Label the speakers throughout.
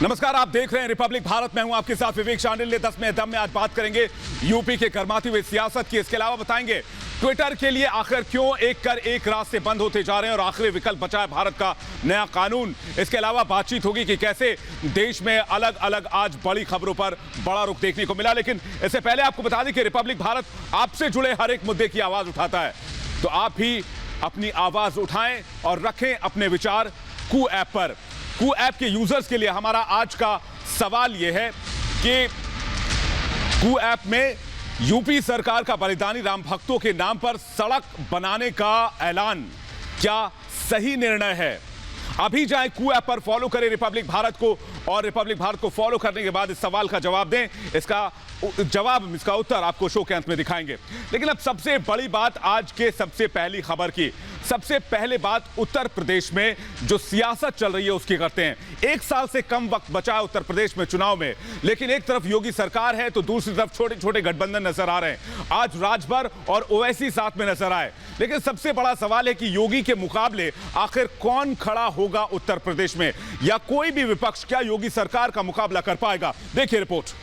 Speaker 1: नमस्कार, आप देख रहे हैं रिपब्लिक भारत। मैं हूं आपके साथ विवेक शांडिल्य। 10 में दम में आज बात करेंगे यूपी के गर्माती हुए सियासत की। इसके अलावा बताएंगे ट्विटर के लिए आखिर क्यों एक कर एक रास्ते बंद होते जा रहे हैं और आखिरी विकल्प बचा है भारत का नया कानून। इसके अलावा बातचीत होगी कि कैसे देश में अलग अलग आज बड़ी खबरों पर बड़ा रुख देखने को मिला। लेकिन इससे पहले आपको बता दें कि रिपब्लिक भारत आपसे जुड़े हर एक मुद्दे की आवाज उठाता है, तो आप भी अपनी आवाज उठाएं और रखें अपने विचार कू ऐप पर। कू ऐप के यूजर्स के लिए हमारा आज का सवाल यह है कि कू ऐप में यूपी सरकार का बलिदानी राम भक्तों के नाम पर सड़क बनाने का ऐलान क्या सही निर्णय है? अभी जाएं कू ऐप पर, फॉलो करें रिपब्लिक भारत को और रिपब्लिक भारत को फॉलो करने के बाद इस सवाल का जवाब दें। इसका उत्तर आपको शो के अंत में दिखाएंगे। लेकिन अब सबसे बड़ी बात आज के सबसे पहली खबर की। सबसे पहले बात उत्तर प्रदेश में जो सियासत चल रही है उसकी करते हैं। एक साल से कम वक्त बचा है उत्तर प्रदेश में चुनाव में, लेकिन एक तरफ योगी सरकार है तो दूसरी तरफ छोटे छोटे गठबंधन नजर आ रहे हैं। आज राजभर और ओवैसी साथ में नजर आए, लेकिन सबसे बड़ा सवाल है कि योगी के मुकाबले आखिर कौन खड़ा होगा उत्तर प्रदेश में, या कोई भी विपक्ष क्या योगी सरकार का मुकाबला कर पाएगा? देखिए रिपोर्ट।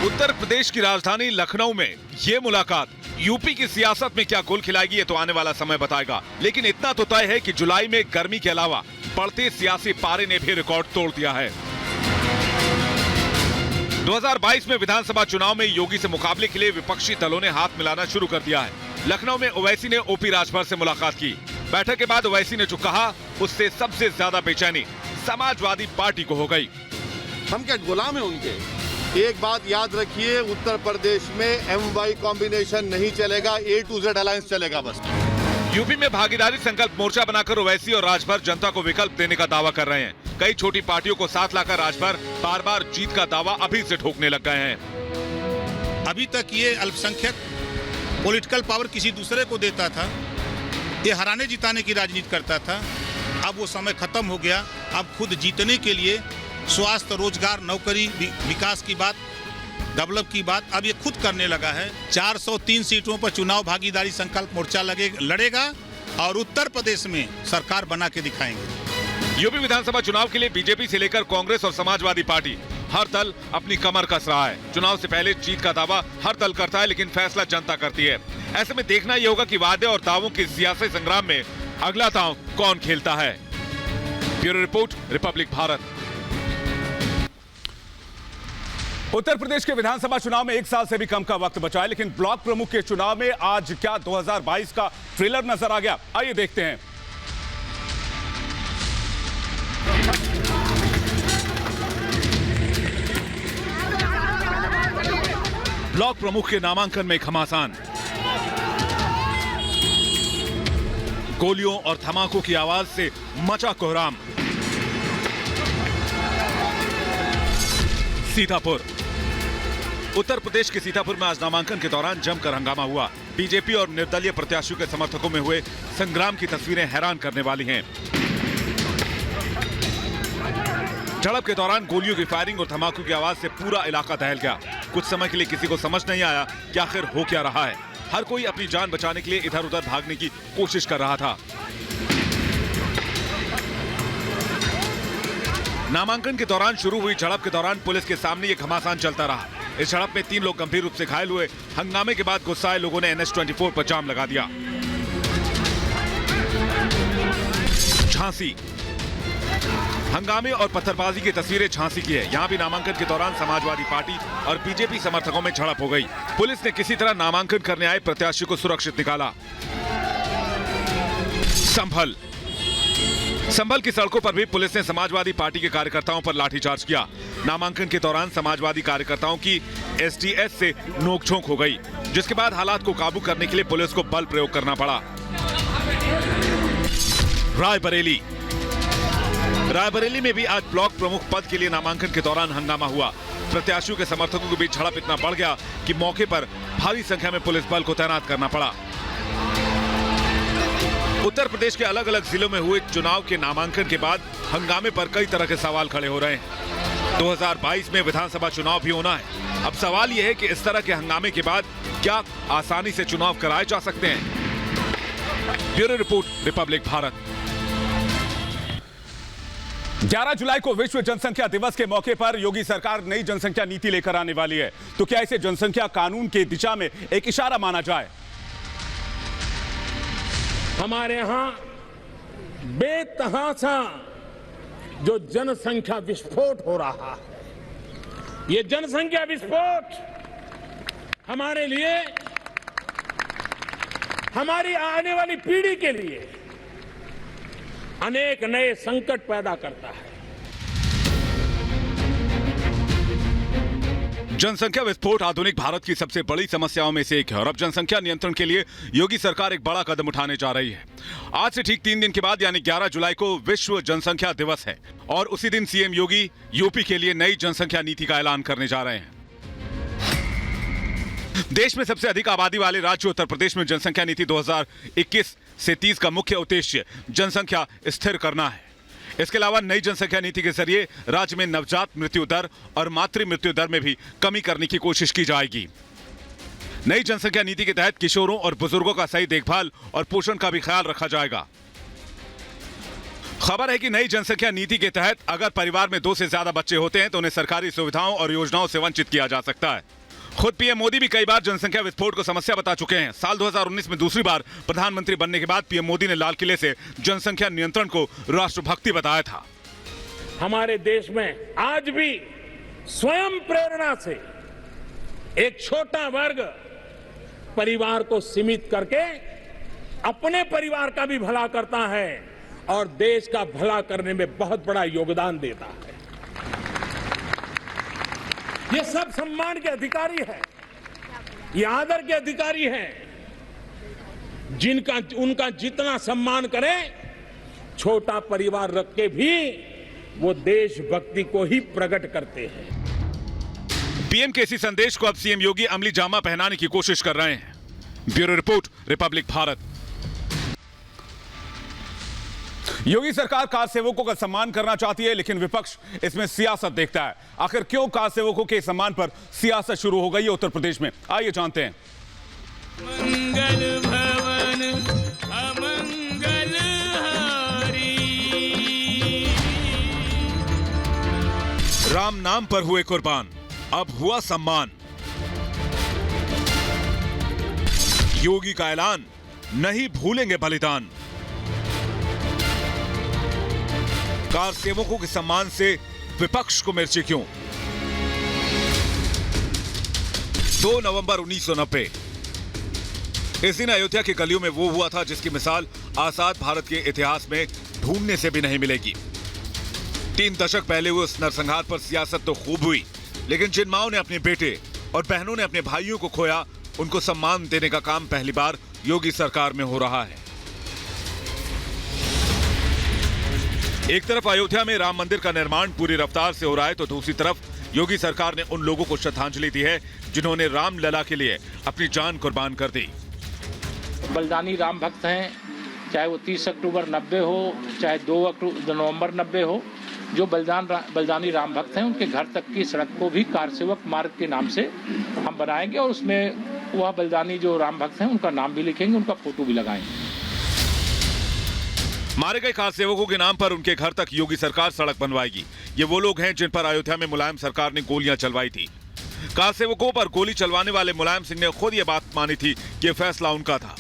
Speaker 1: उत्तर प्रदेश की राजधानी लखनऊ में यह मुलाकात यूपी की सियासत में क्या गोल खिलाएगी ये तो आने वाला समय बताएगा। लेकिन इतना तो तय है कि जुलाई में गर्मी के अलावा बढ़ते सियासी पारे ने भी रिकॉर्ड तोड़ दिया है। 2022 में विधानसभा चुनाव में योगी से मुकाबले के लिए विपक्षी दलों ने हाथ मिलाना शुरू कर दिया है। लखनऊ में ओवैसी ने ओपी राजभर से मुलाकात की। बैठक के बाद ओवैसी ने जो कहा उससे सबसे ज्यादा बेचैनी समाजवादी पार्टी को हो गई।
Speaker 2: हम क्या गुलाम है उनके? एक बात याद रखिए, उत्तर प्रदेश में MY कॉम्बिनेशन नहीं चलेगा, A to Z अलायंस चलेगा बस।
Speaker 1: यूपी में भागीदारी संकल्प मोर्चा बनाकर ओवैसी और राजभर जनता को विकल्प देने का दावा कर रहे हैं। कई छोटी पार्टियों को साथ लाकर राजभर बार बार जीत का दावा अभी से ठोकने लग गए हैं।
Speaker 3: अभी तक ये अल्पसंख्यक पॉलिटिकल पावर किसी दूसरे को देता था, ये हराने जिताने की राजनीति करता था। अब वो समय खत्म हो गया। अब खुद जीतने के लिए स्वास्थ्य, रोजगार, नौकरी, विकास की बात, डेवलप की बात अब ये खुद करने लगा है। 403 सीटों पर चुनाव भागीदारी संकल्प मोर्चा लड़ेगा और उत्तर प्रदेश में सरकार बना के दिखाएंगे।
Speaker 1: यूपी विधानसभा चुनाव के लिए बीजेपी से लेकर कांग्रेस और समाजवादी पार्टी हर दल अपनी कमर कस रहा है। चुनाव से पहले जीत का दावा हर दल करता है, लेकिन फैसला जनता करती है। ऐसे में देखना यह होगा कि वादे और दावों के सियासी संग्राम में अगला दांव कौन खेलता है। Bureau report, Republic Bharat. Uttar Pradesh के विधानसभा चुनाव में एक साल से भी कम का वक्त बचा है, लेकिन ब्लॉक प्रमुख के चुनाव में आज क्या 2022 का ट्रेलर नजर आ गया? आइए देखते हैं। ब्लॉक प्रमुख के नामांकन में घमासान, गोलियों और धमाकों की आवाज से मचा कोहराम। सीतापुर, उत्तर प्रदेश के सीतापुर में आज नामांकन के दौरान जमकर हंगामा हुआ। बीजेपी और निर्दलीय प्रत्याशियों के समर्थकों में हुए संग्राम की तस्वीरें हैरान करने वाली हैं। झड़प के दौरान गोलियों की फायरिंग और धमाकों की आवाज से पूरा इलाका दहल गया। कुछ समय के लिए किसी को समझ नहीं आया कि आखिर हो क्या रहा है। हर कोई अपनी जान बचाने के लिए इधर उधर भागने की कोशिश कर रहा था। नामांकन के दौरान शुरू हुई झड़प के दौरान पुलिस के सामने ये घमासान चलता रहा। इस झड़प में 3 लोग गंभीर रूप से घायल हुए। हंगामे के बाद गुस्साए लोगों ने NH24 पर जाम लगा दिया। झांसी, हंगामे और पत्थरबाजी की तस्वीरें झांसी की है। यहां भी नामांकन के दौरान समाजवादी पार्टी और बीजेपी समर्थकों में झड़प हो गई। पुलिस ने किसी तरह नामांकन करने आए प्रत्याशी को सुरक्षित निकाला। संभल की सड़कों पर भी पुलिस ने समाजवादी पार्टी के कार्यकर्ताओं पर लाठीचार्ज किया। नामांकन के दौरान समाजवादी कार्यकर्ताओं की SDS से नोकझोंक हो गई, जिसके बाद हालात को काबू करने के लिए पुलिस को बल प्रयोग करना पड़ा। रायबरेली में भी आज ब्लॉक प्रमुख पद के लिए नामांकन के दौरान हंगामा हुआ। प्रत्याशियों के समर्थकों के बीच झड़प इतना बढ़ गया कि मौके पर भारी संख्या में पुलिस बल को तैनात करना पड़ा। उत्तर प्रदेश के अलग अलग जिलों में हुए चुनाव के नामांकन के बाद हंगामे पर कई तरह के सवाल खड़े हो रहे हैं। 2022 में विधानसभा चुनाव भी होना है। अब सवाल यह है कि इस तरह के हंगामे के बाद क्या आसानी से चुनाव कराए जा सकते हैं?।
Speaker 4: 「 Bureau report, Republic Bharat.
Speaker 1: 「
Speaker 4: 」
Speaker 1: Bureau report, Republic Bharat.
Speaker 4: 「
Speaker 1: "
Speaker 4: 」
Speaker 1: "
Speaker 4: 「 "
Speaker 1: "
Speaker 4: 「 "
Speaker 1: "
Speaker 4: "
Speaker 1: "
Speaker 4: 「
Speaker 1: "
Speaker 4: "
Speaker 1: "
Speaker 4: 「
Speaker 1: "
Speaker 4: "
Speaker 1: "
Speaker 4: 「
Speaker 1: 11 जुलाई को विश्व जनसंख्या दिवस के मौके पर योगी सरकार नई जनसंख्या नीति लेकर आने वाली है। तो क्या इसे जनसंख्या कानून के दिशा में एक इशारा माना जाए?
Speaker 4: हमारे यहां बेतहाशा जो जनसंख्या विस्फोट हो रहा है, ये जनसंख्या विस्फोट हमारे लिए, हमारी आने वाली पीढ़ी के लिए अनेक नए संकट पैदा करता है।
Speaker 1: जनसंख्या विस्फोट आधुनिक भारत की सबसे बड़ी समस्याओं में से एक है और अब जनसंख्या नियंत्रण के लिए योगी सरकार एक बड़ा कदम उठाने जा रही है। आज से ठीक 3 दिन के बाद यानी 11 जुलाई को विश्व जनसंख्या दिवस है और उसी दिन सीएम योगी यूपी के लिए नई जनसंख्या नीति का ऐलान करने जा रहे हैं। देश में सबसे अधिक आबादी वाले राज्य उत्तर प्रदेश में जनसंख्या नीति 2021 से 30 का मुख्य उद्देश्य जनसंख्या स्थिर करना है। इसके अलावा नई जनसंख्या नीति के जरिए राज्य में नवजात मृत्यु दर और मातृ मृत्यु दर में भी कमी करने की कोशिश की जाएगी। नई जनसंख्या नीति के तहत किशोरों और बुजुर्गों का सही देखभाल और पोषण का भी ख्याल रखा जाएगा। खबर है कि नई जनसंख्या नीति के तहत अगर परिवार में 2 से ज्यादा बच्चे होते हैं तो उन्हें सरकारी सुविधाओं और योजनाओं से वंचित किया जा सकता है। खुद पीएम मोदी भी कई बार जनसंख्या विस्फोट को समस्या बता चुके हैं। साल 2019 में दूसरी बार प्रधानमंत्री बनने के बाद पीएम मोदी ने लाल किले से जनसंख्या नियंत्रण को राष्ट्रभक्ति बताया था।
Speaker 4: हमारे देश में आज भी स्वयं प्रेरणा से एक छोटा वर्ग परिवार को सीमित करके अपने परिवार का भी भला करता है और देश का भला करने में बहुत बड़ा योगदान देता है। ये सब सम्मान के अधिकारी हैं, ये आदर के अधिकारी हैं, जिनका उनका जितना सम्मान करें, छोटा परिवार रख के भी वो देशभक्ति को ही प्रकट करते हैं।
Speaker 1: पीएम के इसी संदेश को अब सीएम योगी अमली जामा पहनाने की कोशिश कर रहे हैं। Bureau report, Republic Bharat. Yogi सरकार कार सेवकों का सम्मान करना चाहती है, लेकिन विपक्ष इसमें सियासत देखता है। आखिर क्यों कार सेवकों के सम्मान पर सियासत शुरू हो गई है उत्तर प्रदेश में? आइए जानते हैं।
Speaker 5: मंगल भवन अमंगल हारी।
Speaker 1: राम नाम पर हुए कुर्बान, अब हुआ सम्मान। योगी का ऐलान, नहीं भूलेंगे बलिदान। कार सेवकों के सम्मान से विपक्ष को मिर्ची क्यों? 2 नवंबर 1990 इस दिन अयोध्या की गलियों में वो हुआ था जिसकी मिसाल आजाद भारत के इतिहास में ढूंढने से भी नहीं मिलेगी। 3 दशक पहले हुए उस नरसंहार पर सियासत तो खूब हुई, लेकिन जिन माओं ने अपने बेटे और बहनों ने अपने भाइयों को खोया, उनको सम्मान देने का काम पहली बार योगी सरकार में हो रहा है। एक तरफ अयोध्या में राम मंदिर का निर्माण पूरी रफ्तार से हो रहा है, तो दूसरी तरफ योगी सरकार ने उन लोगों को श्रद्धांजलि दी है जिन्होंने राम लला के लिए अपनी जान कुर्बान कर दी।
Speaker 6: बलिदानी राम भक्त हैं, चाहे वो 30 अक्टूबर 90 हो, चाहे 2 नवंबर 90 हो, जो बलिदानी राम भक्त हैं उनके घर तक की सड़क को भी कार सेवक मार्ग के नाम से हम बनाएंगे और उसमें वह बलिदानी जो राम भक्त हैं उनका नाम भी लिखेंगे, उनका फोटो भी लगाएंगे।
Speaker 1: मारे गए कार सेवकों के नाम पर उनके घर तक योगी सरकार सड़क बनवाएगी। ये वो लोग हैं जिन पर अयोध्या में मुलायम सरकार ने गोलियां चलवाई थी। कार सेवकों पर गोली चलवाने वाले मुलायम सिंह ने खुद ये बात मानी थी कि फैसला उनका था।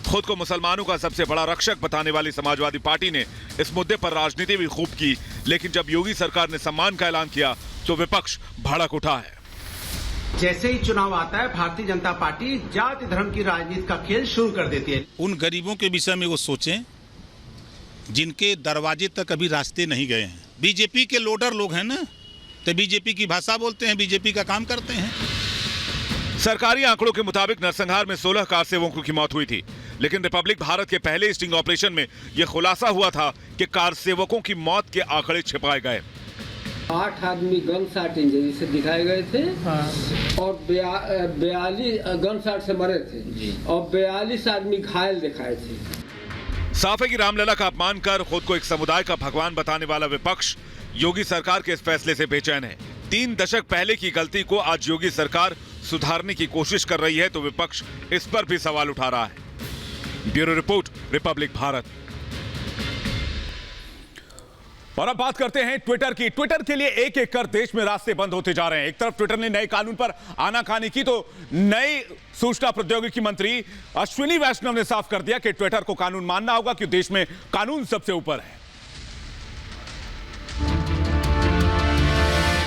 Speaker 1: खुद को मुसलमानों का सबसे बड़ा रक्षक बताने वाली समाजवादी पार्टी ने इस मुद्दे पर राजनीति भी खूब की, लेकिन जब योगी सरकार ने सम्मान का ऐलान किया तो विपक्ष भड़क उठा है।
Speaker 7: जैसे ही चुनाव आता है, भारतीय जनता पार्टी जाति धर्म की राजनीति का खेल शुरू कर देती है।
Speaker 3: उन गरीबों के विषय में वो सोचें जिनके दरवाजे तक अभी रास्ते नहीं गए हैं। बीजेपी के लोडर लोग हैं ना, तो बीजेपी की भाषा बोलते हैं, बीजेपी का काम करते हैं।
Speaker 1: सरकारी आंकड़ों के मुताबिक नरसंहार में 16 कार सेवकों की मौत हुई थी, लेकिन रिपब्लिक भारत के पहले स्टिंग ऑपरेशन में यह खुलासा हुआ था कि कार सेवकों की मौत के आंकड़े छिपाए गए।
Speaker 8: 8 आदमी गन शॉट इंजरी से दिखाए गए थे और 42 गन शॉट से मरे थे और 42 आदमी घायल दिखाए थे।
Speaker 1: साफ है कि रामलला का अपमान कर खुद को एक समुदाय का भगवान बताने वाला विपक्ष योगी सरकार के इस फैसले से बेचैन है। 3 दशक पहले की गलती को आज योगी सरकार सुधारने की कोशिश कर रही है, तो विपक्ष इस पर भी सवाल उठा रहा है। Bureau report, Republic Bharat. और अब बात करते हैं ट्विटर की। ट्विटर के लिए एक एक कर देश में रास्ते बंद होते जा रहे हैं। एक तरफ ट्विटर ने नए कानून पर आनाकानी की तो नई सूचना प्रौद्योगिकी मंत्री अश्विनी वैष्णव ने साफ कर दिया कि ट्विटर को कानून मानना होगा क्योंकि देश में कानून सबसे ऊपर है।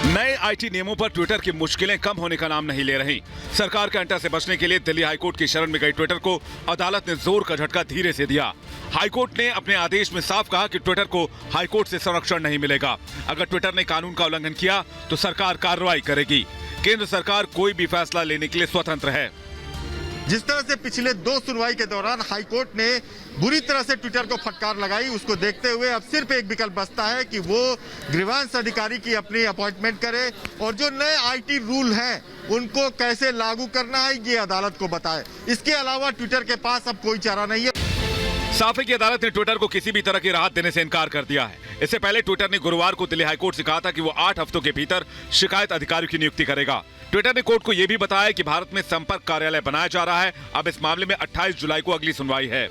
Speaker 1: नए आईटी नियमों पर ट्विटर की मुश्किलें कम होने का नाम नहीं ले रही। सरकार के अंटा से बचने के लिए दिल्ली हाईकोर्ट की शरण में गई ट्विटर को अदालत ने जोर का झटका धीरे से दिया। हाईकोर्ट ने अपने आदेश में साफ कहा कि ट्विटर को हाईकोर्ट से संरक्षण नहीं मिलेगा। अगर ट्विटर ने कानून का उल्लंघन किया तो सरकार कार्रवाई करेगी। केंद्र सरकार कोई भी फैसला लेने के लिए स्वतंत्र है।
Speaker 9: जिस तरह से पिछले 2 सुनवाई के दौरान हाईकोर्ट ने बुरी तरह से ट्विटर को फटकार लगाई, उसको देखते हुए अब सिर्फ एक विकल्प बचता है कि वो ग्रीवांस अधिकारी की अपनी अपॉइंटमेंट करे और जो नए आईटी रूल हैं उनको कैसे लागू करना है ये अदालत को बताए। इसके अलावा ट्विटर के पास अब कोई चारा नहीं है।
Speaker 1: साफ है कि अदालत ने ट्विटर को किसी भी तरह की राहत देने से इनकार कर दिया है। इससे पहले ट्विटर ने गुरुवार को दिल्ली हाईकोर्ट से कहा था कि वो 8 हफ्तों के भीतर शिकायत अधिकारी की नियुक्ति करेगा। ट्विटर ने कोर्ट को यह भी बताया कि भारत में संपर्क कार्यालय बनाया जा रहा है। अब इस मामले में 28 जुलाई को अगली सुनवाई है।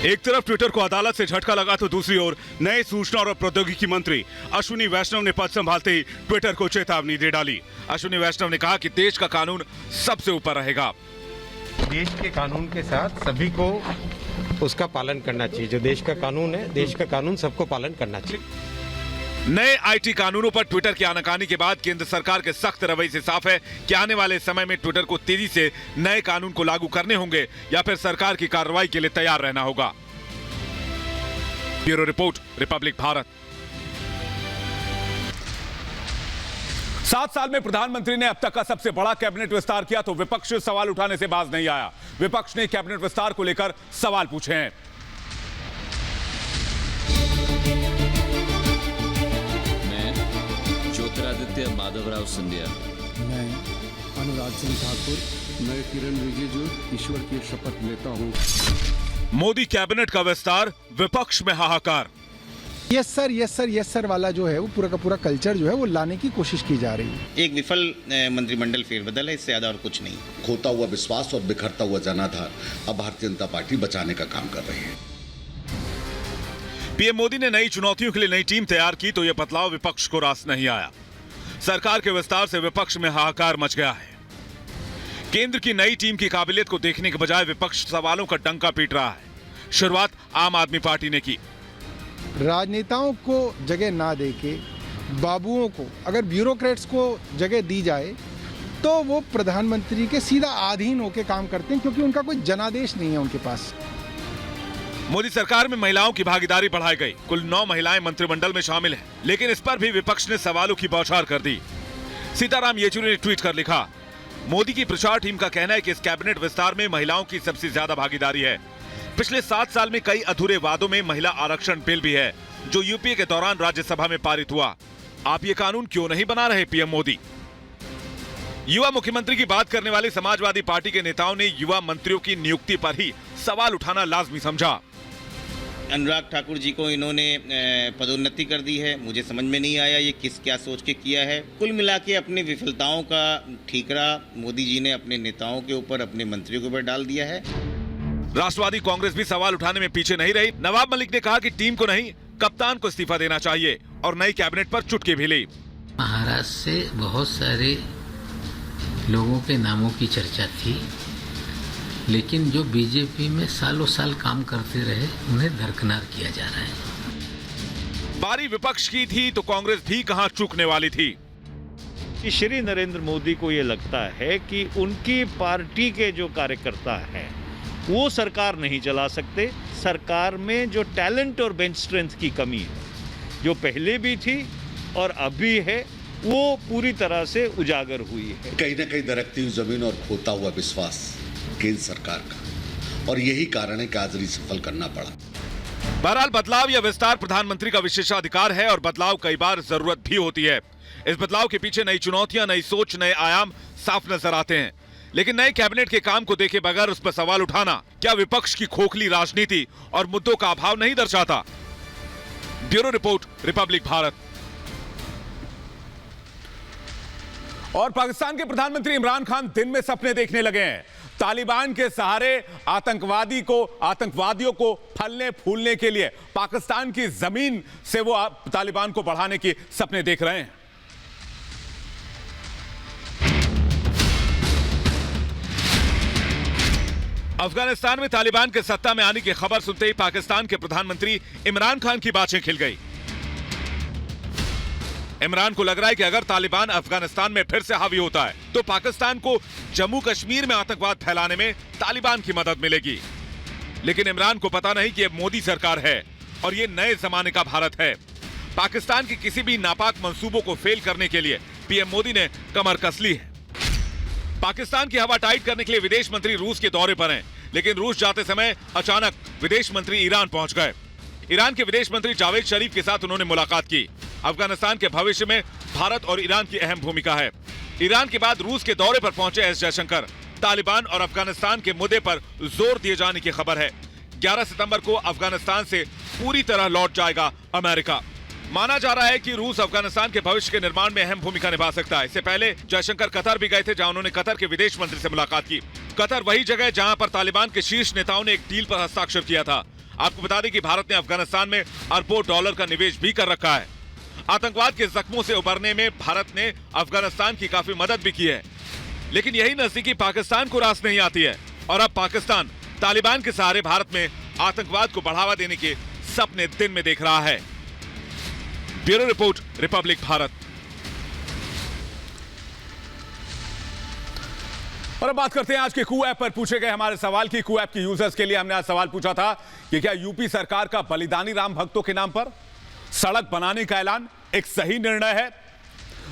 Speaker 1: एक तरफ ट्विटर को अदालत से झटका लगा तो दूसरी ओर नए सूचना और प्रौद्योगिकी मंत्री अश्विनी वैष्णव ने पद संभालते ही ट्विटर को चेतावनी दे डाली। अश्विनी वैष्णव ने कहा कि देश का कानून सबसे ऊपर रहेगा।
Speaker 10: देश के कानून के साथ सभी को उसका पालन करना चाहिए। जो देश का कानून है, देश का कानून सबको पालन करना चाहिए।
Speaker 1: नए आईटी कानूनों पर ट्विटर की आनाकानी के बाद केंद्र सरकार के सख्त रवैये से साफ है कि आने वाले समय में ट्विटर को तेजी से नए कानून को लागू करने होंगे या फिर सरकार की कार्रवाई के लिए तैयार रहना होगा। Bureau report, Republic Bharat. 7 साल में प्रधानमंत्री ने अब तक का सबसे बड़ा कैबिनेट विस्तार किया तो विपक्ष सवाल उठाने से बाज नहीं आया। विपक्ष ने कैबिनेट विस्तार को लेकर सवाल पूछे हैं।
Speaker 11: मैं ज्योतिरादित्य माधवराव सिंधिया,
Speaker 12: मैं अनुराग सिंह ठाकुर, मैं किरण रिजिजू ईश्वर की शपथ लेता हूं।
Speaker 1: मोदी कैबिनेट का विस्तार, विपक्ष में हाहाकार।
Speaker 13: यस सर वाला जो है वो पूरा का पूरा कल्चर जो है वो लाने की कोशिश की जा रही है।
Speaker 14: एक विफल मंत्रिमंडल फेरबदल है, इससे ज्यादा और कुछ नहीं।
Speaker 15: खोता हुआ विश्वास और बिखरता हुआ जनाधार अब भारतीय जनता पार्टी बचाने का काम कर रही है।
Speaker 1: पीएम मोदी ने नई चुनौतियों के लिए नई टीम तैयार की तो यह बदलाव विपक्ष को रास नहीं आया। सरकार के विस्तार से विपक्ष में हाहाकार मच गया है। केंद्र की नई टीम की काबिलियत को देखने के बजाय विपक्ष सवालों का डंका पीट रहा है। शुरुआत आम आदमी पार्टी ने की।
Speaker 13: राजनेताओं को जगह ना देके बाबुओं को, अगर ब्यूरोक्रेट्स को जगह दी जाए तो वो प्रधानमंत्री के सीधा अधीन होकर काम करते हैं क्योंकि उनका कोई जनादेश नहीं है उनके पास।
Speaker 1: मोदी सरकार में महिलाओं की भागीदारी बढ़ाई गई। कुल 9 महिलाएं मंत्रिमंडल में शामिल हैं, लेकिन इस पर भी विपक्ष ने सवालों की बौछार कर दी। सीताराम येचुरी ने ट्वीट कर लिखा, मोदी की प्रचार टीम का कहना है कि इस कैबिनेट विस्तार में महिलाओं की सबसे ज्यादा भागीदारी है। पिछले 7 साल में कई अधूरे वादों में महिला आरक्षण बिल भी है जो यूपीए के दौरान राज्यसभा में पारित हुआ। आप ये कानून क्यों नहीं बना रहे पीएम मोदी? युवा मुख्यमंत्री की बात करने वाले समाजवादी पार्टी के नेताओं ने युवा मंत्रियों की नियुक्ति पर ही सवाल उठाना लाजमी समझा।
Speaker 14: अनुराग ठाकुर जी को इन्होंने पदोन्नति कर दी है, मुझे समझ में नहीं आया ये क्या सोच के किया है। कुल मिला के अपनी विफलताओं का ठीकरा मोदी जी ने अपने नेताओं के ऊपर, अपने मंत्रियों के ऊपर डाल दिया है।
Speaker 1: राष्ट्रवादी कांग्रेस भी सवाल उठाने में पीछे नहीं रही। नवाब मलिक ने कहा कि टीम को नहीं, कप्तान को इस्तीफा देना चाहिए और नई कैबिनेट पर चुटकी भी ली।
Speaker 16: महाराष्ट्र से बहुत सारे लोगों के नामों की चर्चा थी, लेकिन जो बीजेपी में सालों साल काम करते रहे उन्हें दरकिनार किया जा रहा है।
Speaker 1: बारी विपक्ष की थी तो कांग्रेस भी कहां चूकने वाली थी।
Speaker 17: श्री नरेंद्र मोदी को ये लगता है कि उनकी पार्टी के जो कार्यकर्ता हैं वो सरकार नहीं चला सकते। सरकार में जो टैलेंट और बेंच स्ट्रेंथ की कमी है, जो पहले भी थी और अभी है, वो पूरी तरह से उजागर हुई है।
Speaker 15: कहीं ना कहीं दरकती हुई जमीन और खोता हुआ विश्वास केंद्र सरकार का, और यही कारण है कि आज सफल करना पड़ा।
Speaker 1: बहरहाल बदलाव या विस्तार प्रधानमंत्री का विशेषाधिकार है और बदलाव कई बार जरूरत भी होती है। इस बदलाव के पीछे नई चुनौतियां, नई सोच, नए आयाम साफ नजर आते हैं। लेकिन नए कैबिनेट के काम को देखे बगैर उस पर सवाल उठाना क्या विपक्ष की खोखली राजनीति और मुद्दों का अभाव नहीं दर्शाता? Bureau report, Republic Bharat. और पाकिस्तान के प्रधानमंत्री इमरान खान दिन में सपने देखने लगे हैं। तालिबान के सहारे आतंकवादियों को फलने फूलने के लिए पाकिस्तान की जमीन से वो तालिबान को बढ़ाने के सपने देख रहे हैं। अफगानिस्तान में तालिबान के सत्ता में आने की खबर सुनते ही पाकिस्तान के प्रधानमंत्री इमरान खान की बातें खिल गई। इमरान को लग रहा है कि अगर तालिबान अफगानिस्तान में फिर से हावी होता है तो पाकिस्तान को जम्मू कश्मीर में आतंकवाद फैलाने में तालिबान की मदद मिलेगी। लेकिन इमरान को पता नहीं कि अब मोदी सरकार है और ये नए जमाने का भारत है। पाकिस्तान के किसी भी नापाक मंसूबों को फेल करने के लिए पीएम मोदी ने कमर कस ली है। पाकिस्तान की हवा टाइट करने के लिए विदेश मंत्री रूस के दौरे पर हैं, लेकिन रूस जाते समय अचानक विदेश मंत्री ईरान पहुंच गए। ईरान के विदेश मंत्री जावेद शरीफ के साथ उन्होंने मुलाकात की। अफगानिस्तान के भविष्य में भारत और ईरान की अहम भूमिका है। ईरान के बाद रूस के दौरे पर पहुंचे एस जयशंकर। तालिबान और अफगानिस्तान के मुद्दे पर जोर दिए जाने की खबर है। 11 सितंबर को अफगानिस्तान से पूरी तरह लौट जाएगा अमेरिका। माना जा रहा है कि रूस अफगानिस्तान के भविष्य के निर्माण में अहम भूमिका निभा सकता है। इससे पहले जयशंकर कतर भी गए थे, जहां उन्होंने कतर के विदेश मंत्री से मुलाकात की। कतर वही जगह जहां पर तालिबान के शीर्ष नेताओं ने एक डील पर हस्ताक्षर किया था। आपको बता दें कि भारत ने अफगानिस्तान में अरबों डॉलर का निवेश भी कर रखा है। आतंकवाद के जख्मों से उबरने में भारत ने अफगानिस्तान की काफी मदद भी की है, लेकिन यही नजदीकी पाकिस्तान को रास नहीं आती है और अब पाकिस्तान तालिबान के सहारे भारत में आतंकवाद को बढ़ावा देने के सपने दिन में देख रहा है। Bureau report, Republic Bharat. और अब बात करते हैं आज के कू ऐप पर पूछे गए हमारे सवाल की। कू ऐप के यूजर्स के लिए हमने आज सवाल पूछा था कि क्या यूपी सरकार का बलिदानी राम भक्तों के नाम पर सड़क बनाने का ऐलान एक सही निर्णय है?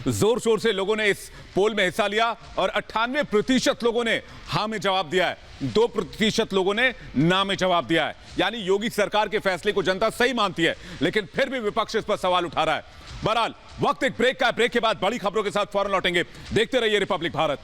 Speaker 1: जोर शोर से लोगों ने इस पोल में हिस्सा लिया और 98% लोगों ने हाँ में जवाब दिया है, 2% लोगों ने ना में जवाब दिया है। यानी योगी सरकार के फैसले को जनता सही मानती है, लेकिन फिर भी विपक्ष इस पर सवाल उठा रहा है। बहरहाल वक्त एक ब्रेक का है। ब्रेक के बाद बड़ी खबरों के साथ फौरन लौटेंगे। देखते रहिए रिपब्लिक भारत।